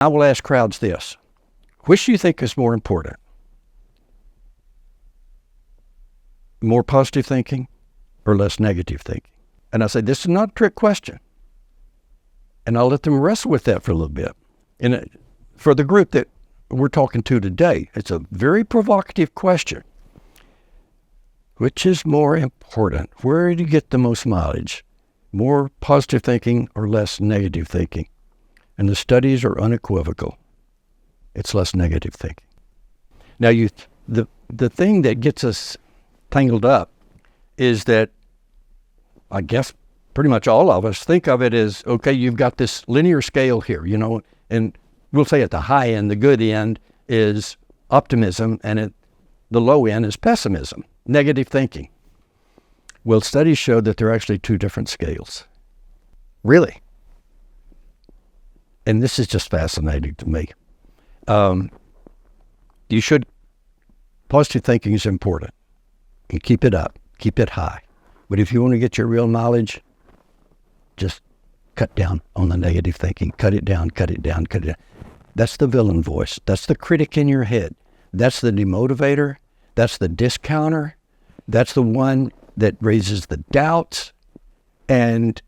I will ask crowds this: which do you think is more important? More positive thinking or less negative thinking? And I say, this is not a trick question. And I'll let them wrestle with that for a little bit. And for the group that we're talking to today, it's a very provocative question. Which is more important? Where do you get the most mileage? More positive thinking or less negative thinking? And the studies are unequivocal. It's less negative thinking. Now, the thing that gets us tangled up is that I guess pretty much all of us think of it as, okay, you've got this linear scale here, and we'll say at the high end, the good end is optimism, and at the low end is pessimism, negative thinking. Well, studies show that they're actually two different scales. Really? And this is just fascinating to me. Positive thinking is important. And keep it up, keep it high. But if you want to get your real knowledge, just cut down on the negative thinking. Cut it down, cut it down, cut it down. That's the villain voice. That's the critic in your head. That's the demotivator. That's the discounter. That's the one that raises the doubts. And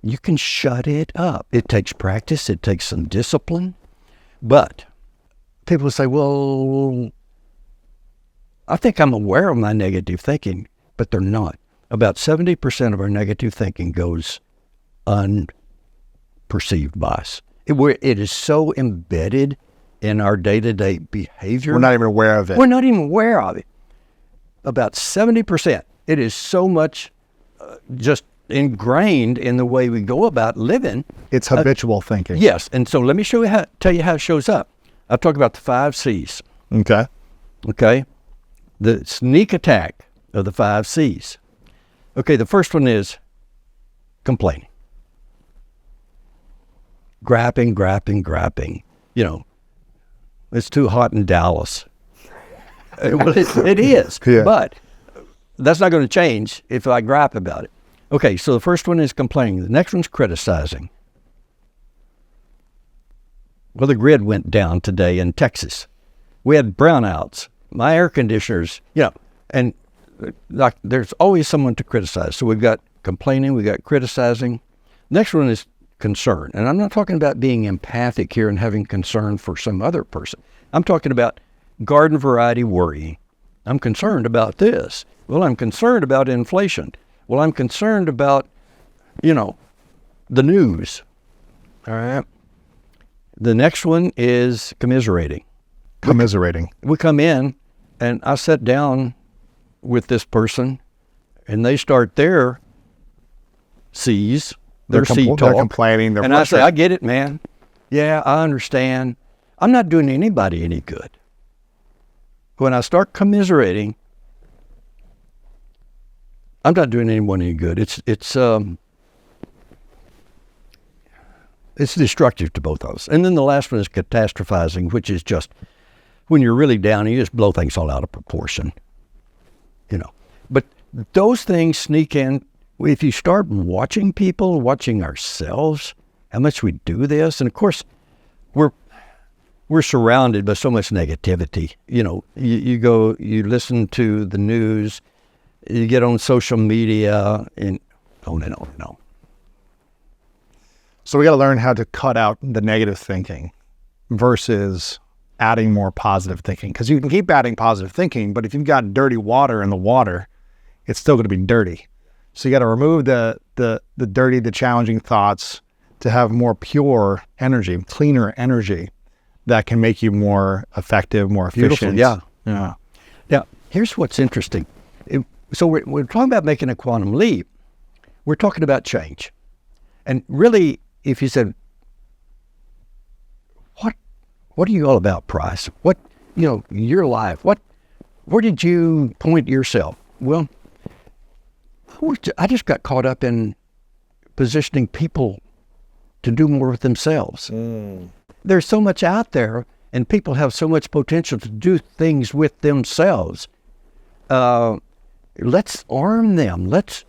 you can shut it up. It takes practice. It takes some discipline. But people say, well, I think I'm aware of my negative thinking, but they're not. About 70% of our negative thinking goes unperceived by us. It is so embedded in our day-to-day behavior. We're not even aware of it. We're not even aware of it. About 70%. It is so much just ingrained in the way we go about living. It's habitual thinking. Yes, and so let me tell you how it shows up. I'll talk about the 5 C's. Okay? The sneak attack of the 5 C's. Okay, the first one is complaining. Grapping. It's too hot in Dallas. Well, it is, yeah. But that's not going to change if I gripe about it. Okay, so the first one is complaining. The next one's criticizing. Well, the grid went down today in Texas. We had brownouts. My air conditioners, and like there's always someone to criticize. So we've got complaining, we've got criticizing. Next one is concern. And I'm not talking about being empathic here and having concern for some other person. I'm talking about garden variety worrying. I'm concerned about this. Well, I'm concerned about inflation. Well, I'm concerned about, the news. All right. The next one is commiserating. We come in, and I sit down with this person, and they start their C's, their C talk. They're complaining. And I say, I get it, man. Yeah, I understand. I'm not doing anybody any good. When I start commiserating, I'm not doing anyone any good. It's destructive to both of us. And then the last one is catastrophizing, which is just when you're really down, you just blow things all out of proportion. But those things sneak in. If you start watching people, watching ourselves, how much we do this, and of course, we're surrounded by so much negativity. You go, you listen to the news, you get on social media, and on and on and on. So we got to learn how to cut out the negative thinking versus adding more positive thinking. Because you can keep adding positive thinking, but if you've got dirty water in the water, it's still going to be dirty. So you got to remove the dirty, the challenging thoughts to have more pure energy, cleaner energy that can make you more effective, more efficient. Beautiful, yeah. Now, here's what's interesting. So we're talking about making a quantum leap. We're talking about change. And really, if you said, what are you all about, Price? What, your life, where did you point yourself? Well, I just got caught up in positioning people to do more with themselves. There's so much out there, and people have so much potential to do things with themselves. Let's arm them. Let's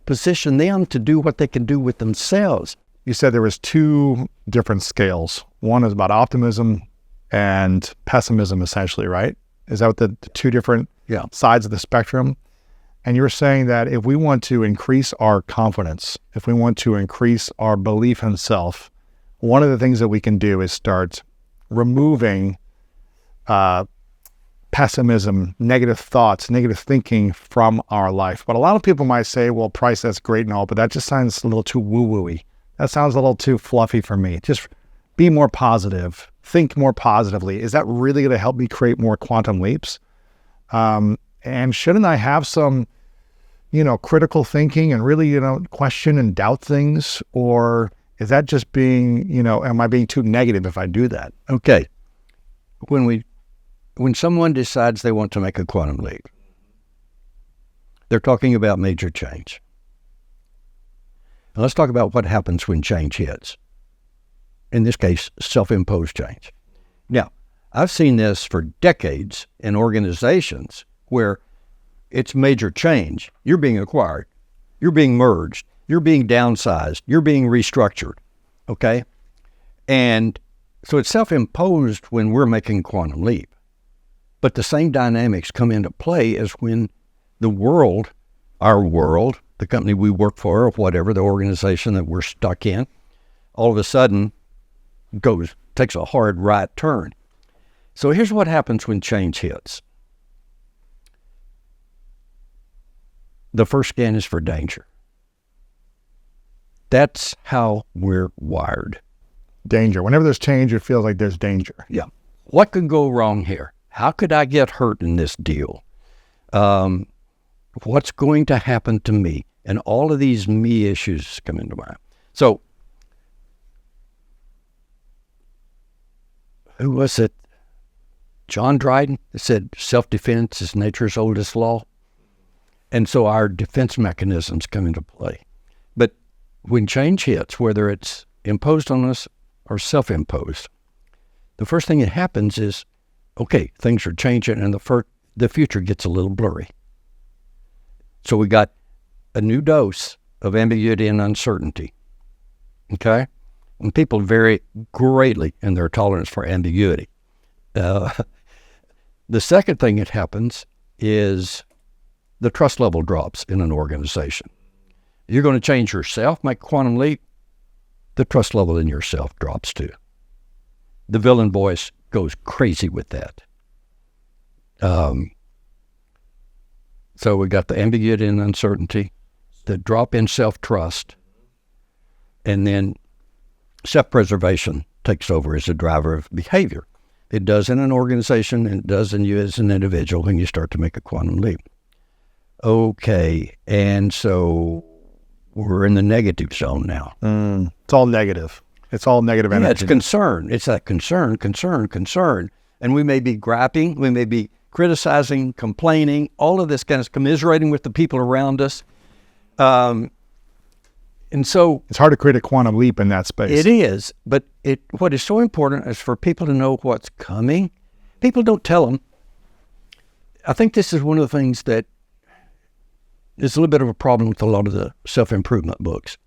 position them to do what they can do with themselves. you said there was two different scales. One is about optimism and pessimism, essentially, right? Is that what the two different sides of the spectrum? And you were saying that if we want to increase our confidence, if we want to increase our belief in self, one of the things that we can do is start removing pessimism, negative thoughts, negative thinking from our life. But a lot of people might say, well, Price, that's great and all, but that just sounds a little too woo-woo-y. That sounds a little too fluffy for me. Just be more positive, think more positively. Is that really going to help me create more quantum leaps? And shouldn't I have some, critical thinking and really, question and doubt things? Or is that just being, am I being too negative if I do that? Okay. When someone decides they want to make a quantum leap, they're talking about major change. And let's talk about what happens when change hits. In this case, self-imposed change. Now, I've seen this for decades in organizations where it's major change. You're being acquired. You're being merged. You're being downsized. You're being restructured. Okay? And so it's self-imposed when we're making quantum leap. But the same dynamics come into play as when the world, our world, the company we work for or whatever, the organization that we're stuck in, all of a sudden takes a hard right turn. So here's what happens when change hits. The first scan is for danger. That's how we're wired. Danger. Whenever there's change, it feels like there's danger. Yeah. What could go wrong here? How could I get hurt in this deal? What's going to happen to me? And all of these me issues come into mind. So, who was it? John Dryden said, self-defense is nature's oldest law. And so our defense mechanisms come into play. But when change hits, whether it's imposed on us or self-imposed, the first thing that happens is, okay, things are changing and the future gets a little blurry. So we got a new dose of ambiguity and uncertainty. Okay? And people vary greatly in their tolerance for ambiguity. The second thing that happens is the trust level drops in an organization. You're going to change yourself, make a quantum leap, the trust level in yourself drops too. The villain voice goes crazy with that. So we got the ambiguity and uncertainty, the drop in self-trust, and then self-preservation takes over as a driver of behavior. It does in an organization, and it does in you as an individual when you start to make a quantum leap. Okay, and so we're in the negative zone now. It's all negative. It's all negative energy. Yeah, it's concern. It's that concern. And we may be griping, we may be criticizing, complaining, all of this kind of commiserating with the people around us. And so it's hard to create a quantum leap in that space. It is, but what is so important is for people to know what's coming. People don't tell them. I think this is one of the things that is a little bit of a problem with a lot of the self-improvement books.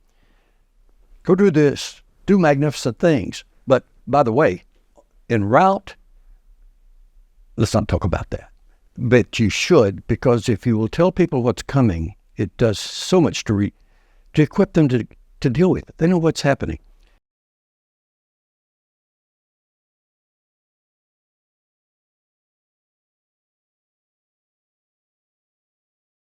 Go do this, do magnificent things. But by the way, en route, let's not talk about that. But you should, because if you will tell people what's coming, it does so much to equip them to deal with it. They know what's happening.